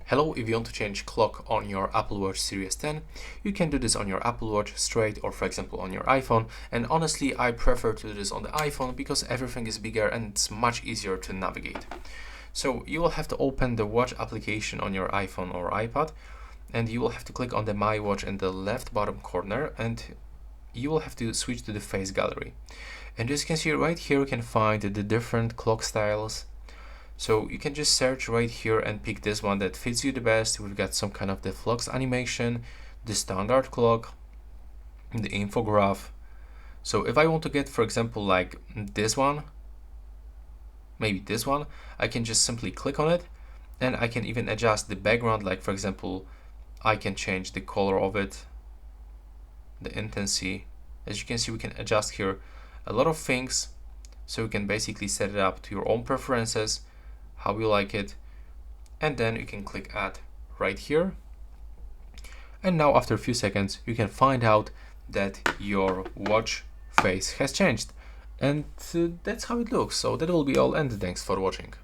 Hello, if you want to change clock on your Apple Watch Series 10, you can do this on your Apple Watch straight or for example on your iPhone. And honestly, I prefer to do this on the iPhone because everything is bigger and it's much easier to navigate. So you will have to open the watch application on your iPhone or iPad, and you will have to click on the My Watch in the left bottom corner, and you will have to switch to the face gallery. And as you can see right here, you can find the different clock styles. So you can just search right here and pick this one that fits you the best. We've got some kind of the flux animation, the standard clock, the infograph. So if I want to get, for example, like this one, maybe this one, I can just simply click on it, and I can even adjust the background. Like for example, I can change the color of it, the intensity. As you can see, we can adjust here a lot of things. So you can basically set it up to your own preferences, how you like it, and then you can click add right here. And now after a few seconds you can find out that your watch face has changed, and that's how it looks. So that will be all, and thanks for watching.